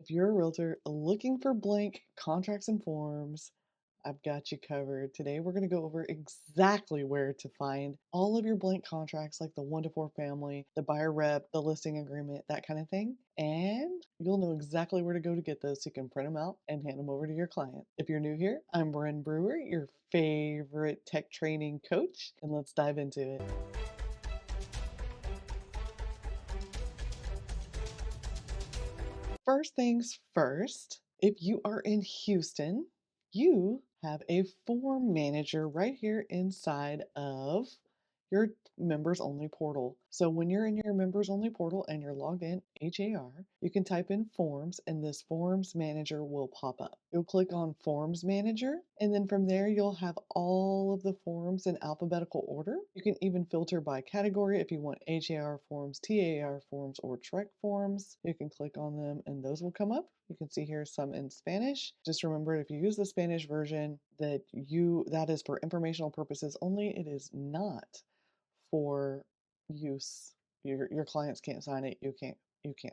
If you're a realtor looking for blank contracts and forms, I've got you covered. Today, we're going to go over exactly where to find all of your blank contracts, like the 1 to 4 family, the buyer rep, the listing agreement, that kind of thing. And you'll know exactly where to go to get those so you can print them out and hand them over to your client. If you're new here, I'm Bren Brewer, your favorite tech training coach, and let's dive into it. First things first, if you are in Houston, you have a form manager right here inside of your members only portal. So when you're in your members only portal and you're logged in, HAR, you can type in forms and this forms manager will pop up. You'll click on forms manager and then from there you'll have all of the forms in alphabetical order. You can even filter by category if you want HAR forms, TAR forms, or TREC forms. You can click on them and those will come up. You can see here some in Spanish. Just remember, if you use the Spanish version, that is for informational purposes only. It is not for use. Your clients can't sign it. You can't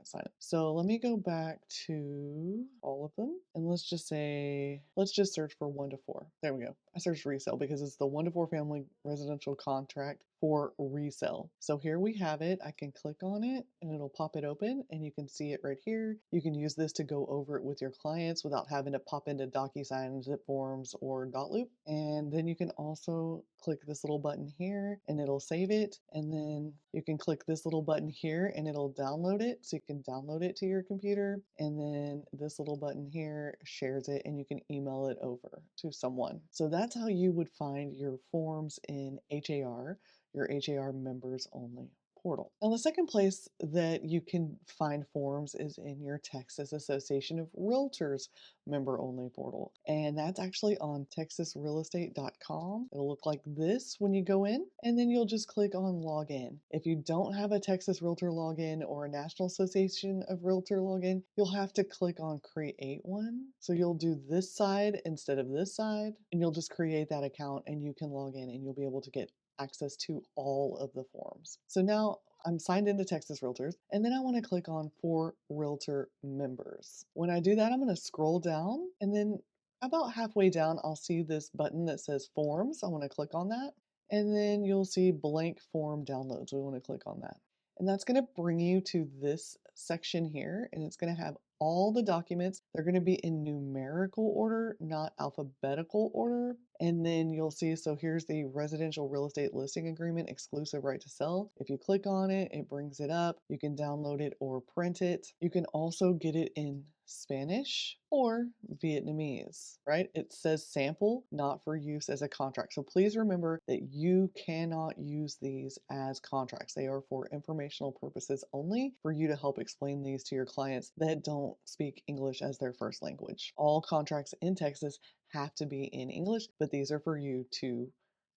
sign it. So let me go back to all of them and let's just search for 1 to 4. There we go. I searched resale because it's the 1 to 4 family residential contract for resale. So here we have it. I can click on it and it'll pop it open and you can see it right here. You can use this to go over it with your clients without having to pop into DocuSign, ZipForms, or Dotloop. And then you can also click this little button here and it'll save it. And then you can click this little button here and it'll download it. So you can download it to your computer. And then this little button here shares it and you can email it over to someone. So that's how you would find your forms in HAR, your HAR members only portal. Now, the second place that you can find forms is in your Texas Association of Realtors member only portal. And that's actually on texasrealestate.com. It'll look like this when you go in, and then you'll just click on login. If you don't have a Texas Realtor login or a National Association of Realtor login, you'll have to click on create one. So you'll do this side instead of this side, and you'll just create that account and you can log in and you'll be able to get access to all of the forms. So now I'm signed into Texas Realtors, and then I want to click on For Realtor Members. When I do that, I'm going to scroll down, and then about halfway down, I'll see this button that says Forms. I want to click on that, and then you'll see Blank Form Downloads. We want to click on that. And that's going to bring you to this section here, and it's going to have all the documents. They're going to be in numerical order, not alphabetical order. And then you'll see, so here's the residential real estate listing agreement, exclusive right to sell. If you click on it, it brings it up. You can download it or print it. You can also get it in Spanish or Vietnamese, right? It says sample, not for use as a contract. So please remember that you cannot use these as contracts. They are for informational purposes only, for you to help explain these to your clients that don't speak English as their first language. All contracts in Texas have to be in English, but these are for you to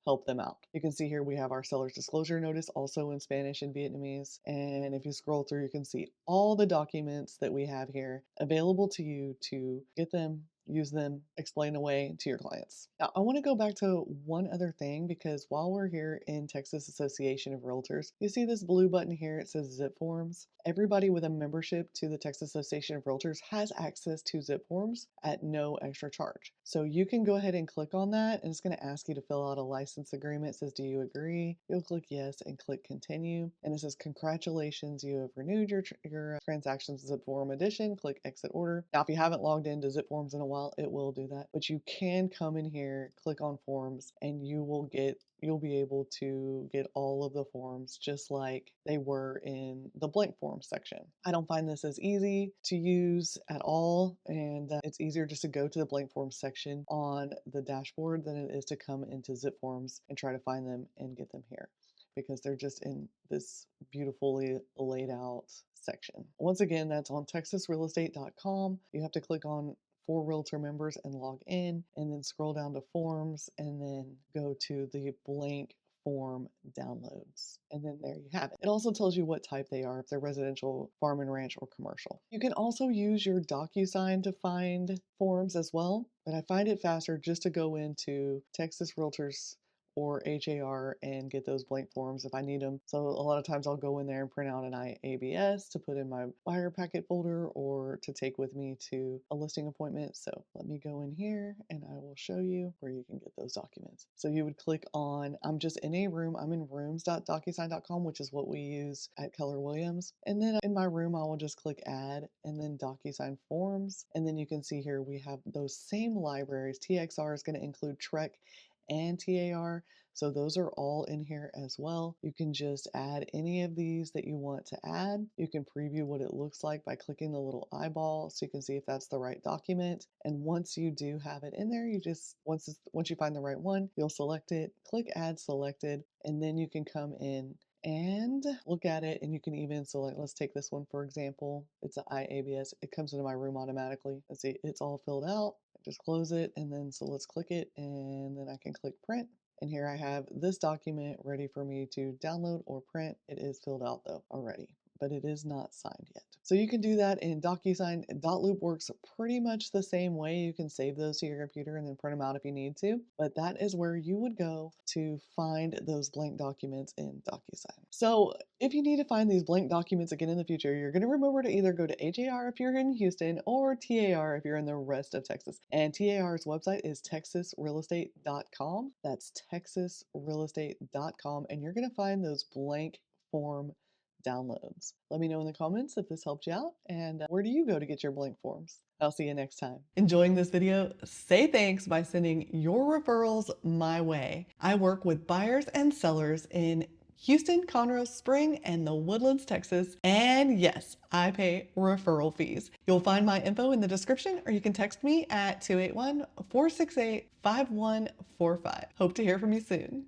help them out. You can see here we have our seller's disclosure notice also in Spanish and Vietnamese. And if you scroll through, you can see all the documents that we have here available to you to get them, use them, explain away to your clients. Now, I want to go back to one other thing because while we're here in Texas Association of Realtors, you see this blue button here, it says ZipForms. Everybody with a membership to the Texas Association of Realtors has access to ZipForms at no extra charge. So you can go ahead and click on that and it's going to ask you to fill out a license agreement. It says, do you agree? You'll click yes and click continue. And it says, congratulations, you have renewed your transactions ZipForm edition. Click exit order. Now, if you haven't logged into ZipForms in a while, it will do that. But you can come in here, click on forms, and you'll be able to get all of the forms just like they were in the blank form section. I don't find this as easy to use at all, and it's easier just to go to the blank form section on the dashboard than it is to come into ZipForms and try to find them and get them here, because they're just in this beautifully laid out section. Once again, that's on texasrealestate.com. You have to click on For Realtor Members and log in, and then scroll down to Forms, and then go to the blank form downloads. And then there you have it. It also tells you what type they are, if they're residential, farm and ranch, or commercial. You can also use your DocuSign to find forms as well, but I find it faster just to go into Texas Realtors or HAR and get those blank forms if I need them. So a lot of times I'll go in there and print out an IABS to put in my buyer packet folder or to take with me to a listing appointment. So let me go in here and I will show you where you can get those documents. So you would click on, I'm just in a room, I'm in rooms.docusign.com, which is what we use at Keller Williams. And then in my room, I will just click add and then DocuSign Forms. And then you can see here we have those same libraries. TXR is going to include TREC and TAR. So those are all in here as well. You can just add any of these that you want to add. You can preview what it looks like by clicking the little eyeball so you can see if that's the right document. And once you do have it in there, you just, once you find the right one, you'll select it, click add selected, and then you can come in and look at it, and you can even select, let's take this one for example. It's an IABS. It comes into my room automatically. Let's see, it's all filled out. Just close it, and then so let's click it, and then I can click print. And here I have this document ready for me to download or print. It is filled out though already, but it is not signed yet. So you can do that in DocuSign. Dotloop works pretty much the same way. You can save those to your computer and then print them out if you need to, but that is where you would go to find those blank documents in DocuSign. So if you need to find these blank documents again in the future, you're going to remember to either go to HAR if you're in Houston or TAR if you're in the rest of Texas. And TAR's website is texasrealestate.com. That's texasrealestate.com, and you're going to find those blank form downloads. Let me know in the comments if this helped you out, and where do you go to get your blank forms? I'll see you next time. Enjoying this video? Say thanks by sending your referrals my way. I work with buyers and sellers in Houston, Conroe, Spring, and the Woodlands, Texas. And yes, I pay referral fees. You'll find my info in the description, or you can text me at 281-468-5145. Hope to hear from you soon.